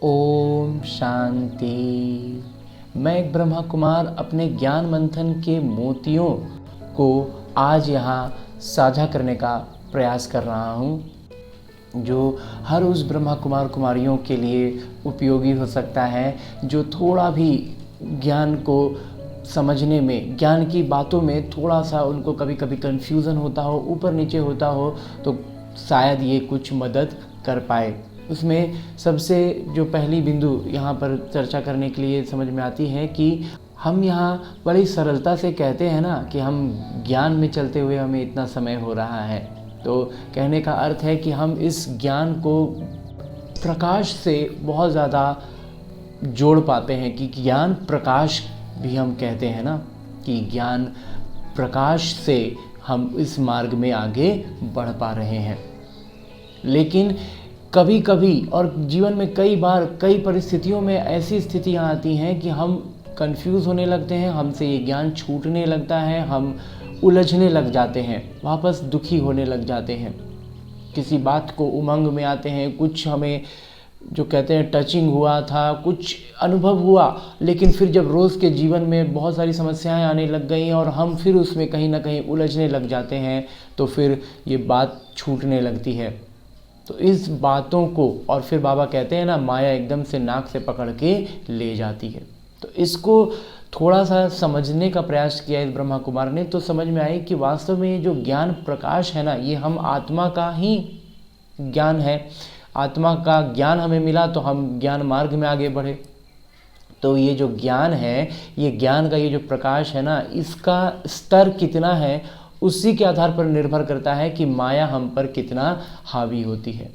ओम शांति। मैं एक ब्रह्मा कुमार अपने ज्ञान मंथन के मोतियों को आज यहाँ साझा करने का प्रयास कर रहा हूँ, जो हर उस ब्रह्मा कुमार कुमारियों के लिए उपयोगी हो सकता है जो थोड़ा भी ज्ञान को समझने में, ज्ञान की बातों में थोड़ा सा उनको कभी कभी कन्फ्यूज़न होता हो, ऊपर नीचे होता हो, तो शायद ये कुछ मदद कर पाए। उसमें सबसे जो पहली बिंदु यहाँ पर चर्चा करने के लिए समझ में आती है कि हम यहाँ बड़ी सरलता से कहते हैं ना कि हम ज्ञान में चलते हुए हमें इतना समय हो रहा है। तो कहने का अर्थ है कि हम इस ज्ञान को प्रकाश से बहुत ज़्यादा जोड़ पाते हैं कि ज्ञान प्रकाश भी हम कहते हैं ना, कि ज्ञान प्रकाश से हम इस मार्ग में आगे बढ़ पा रहे हैं। लेकिन कभी कभी और जीवन में कई बार कई परिस्थितियों में ऐसी स्थितियां आती हैं कि हम कंफ्यूज होने लगते हैं, हमसे ये ज्ञान छूटने लगता है, हम उलझने लग जाते हैं, वापस दुखी होने लग जाते हैं, किसी बात को उमंग में आते हैं, कुछ हमें जो कहते हैं टचिंग हुआ था, कुछ अनुभव हुआ, लेकिन फिर जब रोज़ के जीवन में बहुत सारी समस्याएं आने लग गई और हम फिर उसमें कहीं ना कहीं उलझने लग जाते हैं, तो फिर ये बात छूटने लगती है। तो इस बातों को, और फिर बाबा कहते हैं ना, माया एकदम से नाक से पकड़ के ले जाती है। तो इसको थोड़ा सा समझने का प्रयास किया इस ब्रह्मा कुमार ने, तो समझ में आई कि वास्तव में ये जो ज्ञान प्रकाश है ना, ये हम आत्मा का ही ज्ञान है। आत्मा का ज्ञान हमें मिला तो हम ज्ञान मार्ग में आगे बढ़े। तो ये जो ज्ञान है, ये ज्ञान का ये जो प्रकाश है ना, इसका स्तर कितना है उसी के आधार पर निर्भर करता है कि माया हम पर कितना हावी होती है।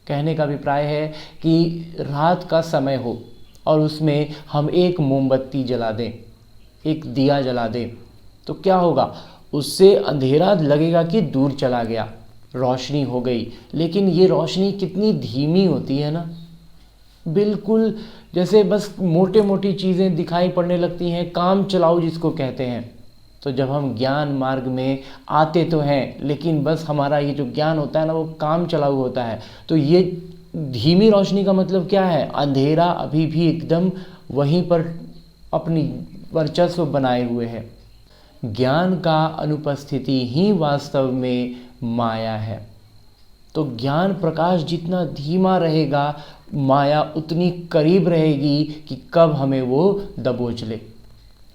कहने का अभिप्राय है कि रात का समय हो और उसमें हम एक मोमबत्ती जला दें, एक दिया जला दें, तो क्या होगा, उससे अंधेरा लगेगा कि दूर चला गया, रोशनी हो गई। लेकिन ये रोशनी कितनी धीमी होती है ना, बिल्कुल जैसे बस मोटे मोटी चीज़ें दिखाई पड़ने लगती हैं, काम चलाओ जिसको कहते हैं। तो जब हम ज्ञान मार्ग में आते तो हैं, लेकिन बस हमारा ये जो ज्ञान होता है ना, वो काम चलाऊ होता है। तो ये धीमी रोशनी का मतलब क्या है, अंधेरा अभी भी एकदम वहीं पर अपनी वर्चस्व बनाए हुए है। ज्ञान का अनुपस्थिति ही वास्तव में माया है। तो ज्ञान प्रकाश जितना धीमा रहेगा, माया उतनी करीब रहेगी कि कब हमें वो दबोच ले।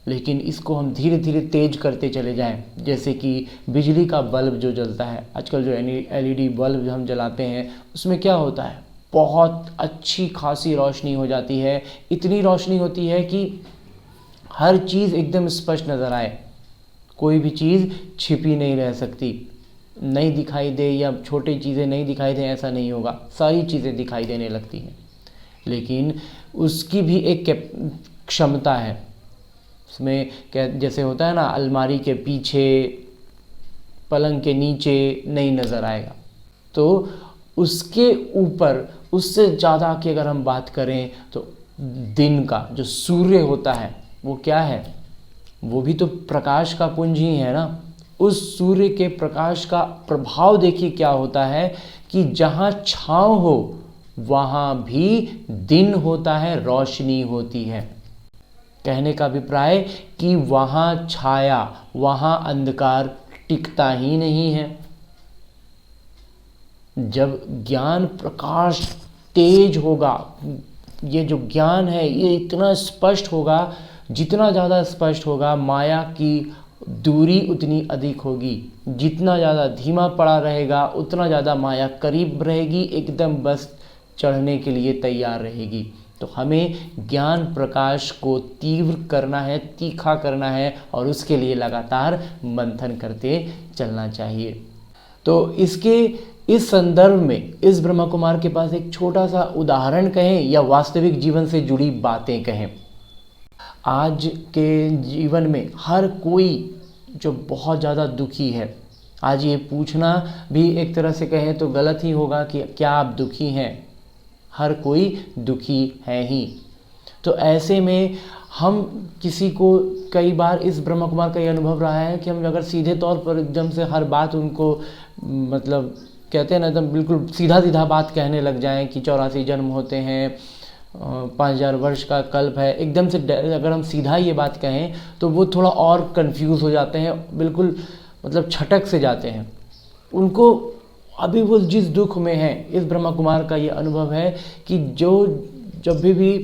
लेकिन इसको हम धीरे धीरे तेज करते चले जाएं, जैसे कि बिजली का बल्ब जो जलता है आजकल, जो एलईडी बल्ब हम जलाते हैं, उसमें क्या होता है, बहुत अच्छी खासी रोशनी हो जाती है। इतनी रोशनी होती है कि हर चीज़ एकदम स्पष्ट नज़र आए, कोई भी चीज़ छिपी नहीं रह सकती, नहीं दिखाई दे या छोटी चीज़ें नहीं दिखाई दे, ऐसा नहीं होगा, सारी चीज़ें दिखाई देने लगती हैं। लेकिन उसकी भी एक क्षमता है, उसमें क्या जैसे होता है ना, अलमारी के पीछे, पलंग के नीचे नहीं नज़र आएगा। तो उसके ऊपर, उससे ज़्यादा की अगर हम बात करें तो दिन का जो सूर्य होता है, वो क्या है, वो भी तो प्रकाश का पुंज ही है ना। उस सूर्य के प्रकाश का प्रभाव देखिए क्या होता है कि जहाँ छाँव हो वहाँ भी दिन होता है, रोशनी होती है। कहने का अभिप्राय कि वहाँ छाया, वहाँ अंधकार टिकता ही नहीं है। जब ज्ञान प्रकाश तेज होगा, ये जो ज्ञान है ये इतना स्पष्ट होगा, जितना ज़्यादा स्पष्ट होगा माया की दूरी उतनी अधिक होगी। जितना ज़्यादा धीमा पड़ा रहेगा उतना ज़्यादा माया करीब रहेगी, एकदम बस चढ़ने के लिए तैयार रहेगी। तो हमें ज्ञान प्रकाश को तीव्र करना है, तीखा करना है, और उसके लिए लगातार मंथन करते चलना चाहिए। तो इसके इस संदर्भ में इस ब्रह्मा कुमार के पास एक छोटा सा उदाहरण कहें या वास्तविक जीवन से जुड़ी बातें कहें। आज के जीवन में हर कोई जो बहुत ज़्यादा दुखी है, आज ये पूछना भी एक तरह से कहें तो गलत ही होगा कि क्या आप दुखी हैं, हर कोई दुखी है ही। तो ऐसे में हम किसी को, कई बार इस ब्रह्मा कुमार का ये अनुभव रहा है कि हम अगर सीधे तौर पर एकदम से हर बात उनको, मतलब कहते हैं ना, एकदम बिल्कुल सीधा सीधा बात कहने लग जाएं कि 84 जन्म होते हैं, 5000 वर्ष का कल्प है, एकदम से अगर हम सीधा ये बात कहें तो वो थोड़ा और कंफ्यूज हो जाते हैं, बिल्कुल मतलब छटक से जाते हैं। उनको अभी वो जिस दुख में हैं, इस ब्रह्मा कुमार का ये अनुभव है कि जब भी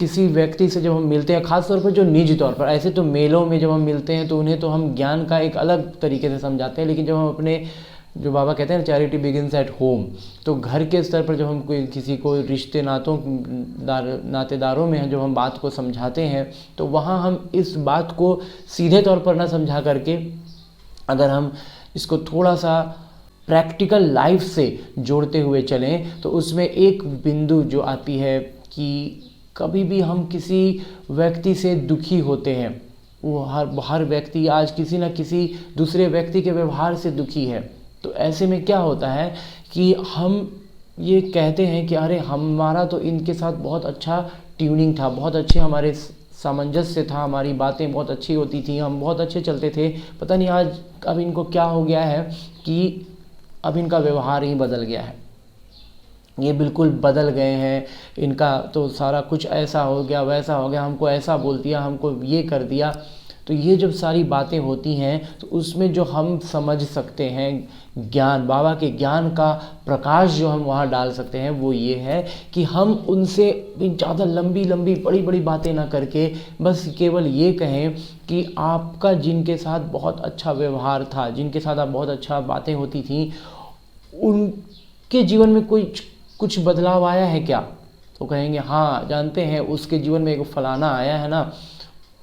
किसी व्यक्ति से जब हम मिलते हैं, ख़ास तौर पर जो निजी तौर पर, ऐसे तो मेलों में जब हम मिलते हैं तो उन्हें तो हम ज्ञान का एक अलग तरीके से समझाते हैं, लेकिन जब हम अपने, जो बाबा कहते हैं चैरिटी बिगिंस एट होम, तो घर के स्तर पर जब हम कोई किसी को रिश्ते नातेदारों में जब हम बात को समझाते हैं तो वहाँ हम इस बात को सीधे तौर पर ना समझा करके, अगर हम इसको थोड़ा सा प्रैक्टिकल लाइफ से जोड़ते हुए चलें तो उसमें एक बिंदु जो आती है कि कभी भी हम किसी व्यक्ति से दुखी होते हैं, वो हर व्यक्ति आज किसी न किसी दूसरे व्यक्ति के व्यवहार से दुखी है। तो ऐसे में क्या होता है कि हम ये कहते हैं कि अरे हमारा तो इनके साथ बहुत अच्छा ट्यूनिंग था, बहुत अच्छे हमारे सामंजस्य था, हमारी बातें बहुत अच्छी होती थी, हम बहुत अच्छे चलते थे, पता नहीं आज अब इनको क्या हो गया है कि अब इनका व्यवहार ही बदल गया है, ये बिल्कुल बदल गए हैं, इनका तो सारा कुछ ऐसा हो गया, वैसा हो गया, हमको ऐसा बोल दिया, हमको ये कर दिया। तो ये जब सारी बातें होती हैं तो उसमें जो हम समझ सकते हैं ज्ञान, बाबा के ज्ञान का प्रकाश जो हम वहाँ डाल सकते हैं वो ये है कि हम उनसे ज़्यादा लंबी लंबी बड़ी बड़ी बातें ना करके बस केवल ये कहें कि आपका जिनके साथ बहुत अच्छा व्यवहार था, जिनके साथ आप बहुत अच्छा बातें होती थी, उनके जीवन में कुछ बदलाव आया है क्या? तो कहेंगे हाँ जानते हैं, उसके जीवन में एक फलाना आया है ना,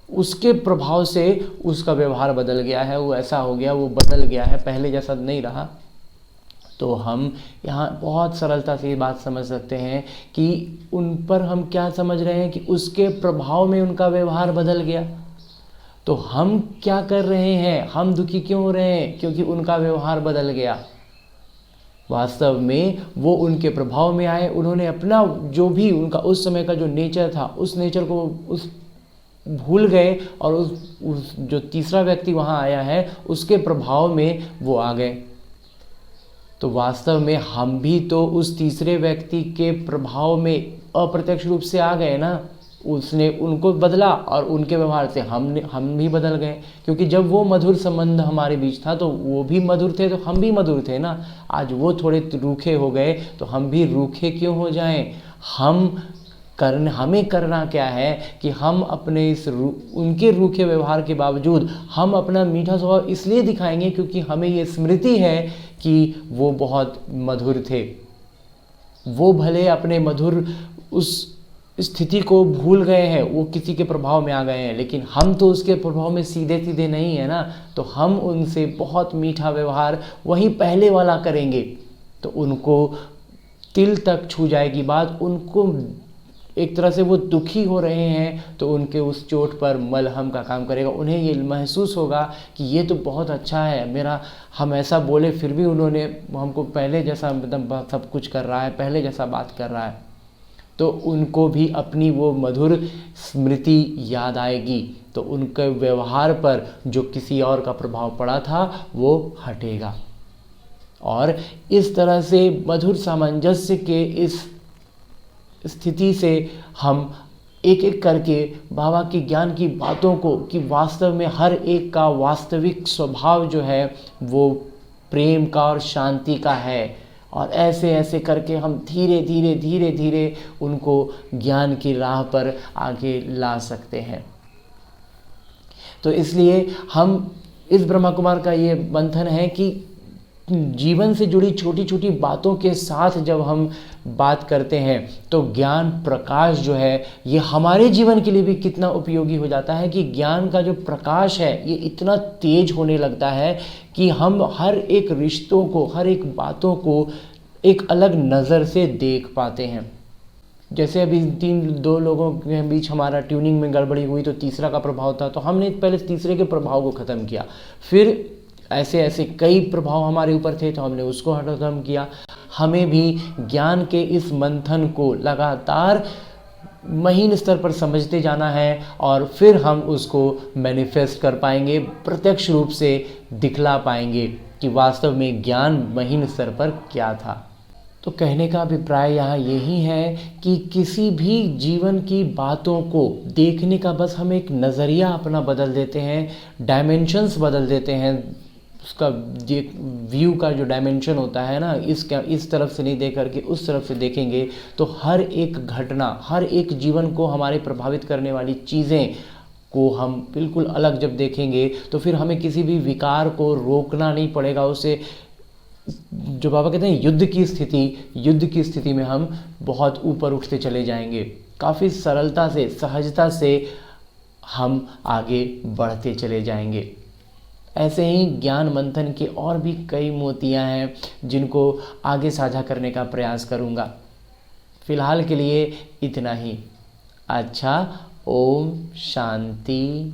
उसके प्रभाव से उसका व्यवहार बदल गया है, वो ऐसा हो गया, वो बदल गया है, पहले जैसा नहीं रहा। तो हम यहाँ बहुत सरलता से ये बात समझ सकते हैं कि उन पर हम क्या समझ रहे हैं कि उसके प्रभाव में उनका व्यवहार बदल गया। तो हम क्या कर रहे हैं, हम दुखी क्यों हो रहे हैं? क्योंकि उनका व्यवहार बदल गया। वास्तव में वो उनके प्रभाव में आए, उन्होंने अपना जो भी उनका उस समय का जो नेचर था, उस नेचर को उस भूल गए और उस जो तीसरा व्यक्ति वहाँ आया है उसके प्रभाव में वो आ गए। तो वास्तव में हम भी तो उस तीसरे व्यक्ति के प्रभाव में अप्रत्यक्ष रूप से आ गए ना, उसने उनको बदला और उनके व्यवहार से हम भी बदल गए। क्योंकि जब वो मधुर संबंध हमारे बीच था तो वो भी मधुर थे, तो हम भी मधुर थे ना। आज वो थोड़े रूखे हो गए तो हम भी रूखे क्यों हो जाएं? हमें करना क्या है कि हम अपने उनके रूखे व्यवहार के बावजूद हम अपना मीठा स्वभाव इसलिए दिखाएंगे क्योंकि हमें ये स्मृति है कि वो बहुत मधुर थे। वो भले अपने मधुर उस स्थिति को भूल गए हैं, वो किसी के प्रभाव में आ गए हैं, लेकिन हम तो उसके प्रभाव में सीधे सीधे नहीं है ना। तो हम उनसे बहुत मीठा व्यवहार वही पहले वाला करेंगे तो उनको तिल तक छू जाएगी बात। उनको एक तरह से वो दुखी हो रहे हैं तो उनके उस चोट पर मलहम का काम करेगा। उन्हें ये महसूस होगा कि ये तो बहुत अच्छा है, हम ऐसा बोले फिर भी उन्होंने हमको पहले जैसा मतलब सब कुछ कर रहा है, पहले जैसा बात कर रहा है। तो उनको भी अपनी वो मधुर स्मृति याद आएगी, तो उनके व्यवहार पर जो किसी और का प्रभाव पड़ा था वो हटेगा। और इस तरह से मधुर सामंजस्य के इस स्थिति से हम एक एक करके बाबा की ज्ञान की बातों को, कि वास्तव में हर एक का वास्तविक स्वभाव जो है वो प्रेम का और शांति का है, और ऐसे ऐसे करके हम धीरे धीरे धीरे धीरे उनको ज्ञान की राह पर आगे ला सकते हैं। तो इसलिए हम इस ब्रह्मा कुमार का ये बंधन है कि जीवन से जुड़ी छोटी छोटी बातों के साथ जब हम बात करते हैं तो ज्ञान प्रकाश जो है ये हमारे जीवन के लिए भी कितना उपयोगी हो जाता है कि ज्ञान का जो प्रकाश है ये इतना तेज होने लगता है कि हम हर एक रिश्तों को, हर एक बातों को एक अलग नज़र से देख पाते हैं। जैसे अभी दो लोगों के बीच हमारा ट्यूनिंग में गड़बड़ी हुई तो तीसरा का प्रभाव था, तो हमने पहले तीसरे के प्रभाव को ख़त्म किया, फिर ऐसे ऐसे कई प्रभाव हमारे ऊपर थे तो हमने उसको खत्म किया। हमें भी ज्ञान के इस मंथन को लगातार महीन स्तर पर समझते जाना है और फिर हम उसको मैनिफेस्ट कर पाएंगे, प्रत्यक्ष रूप से दिखला पाएंगे कि वास्तव में ज्ञान महीन स्तर पर क्या था। तो कहने का अभिप्राय यहाँ यही है कि किसी भी जीवन की बातों को देखने का बस हम एक नज़रिया अपना बदल देते हैं, डायमेंशंस बदल देते हैं, उसका व्यू का जो डायमेंशन होता है ना, इस तरफ से नहीं देख करके उस तरफ से देखेंगे तो हर एक घटना, हर एक जीवन को हमारे प्रभावित करने वाली चीज़ें को हम बिल्कुल अलग जब देखेंगे तो फिर हमें किसी भी विकार को रोकना नहीं पड़ेगा। उसे जो बाबा कहते हैं युद्ध की स्थिति में हम बहुत ऊपर उठते चले जाएंगे, काफ़ी सरलता से, सहजता से हम आगे बढ़ते चले जाएंगे। ऐसे ही ज्ञान मंथन के और भी कई मोतियां हैं जिनको आगे साझा करने का प्रयास करूंगा। फिलहाल के लिए इतना ही। अच्छा, ओम शांति।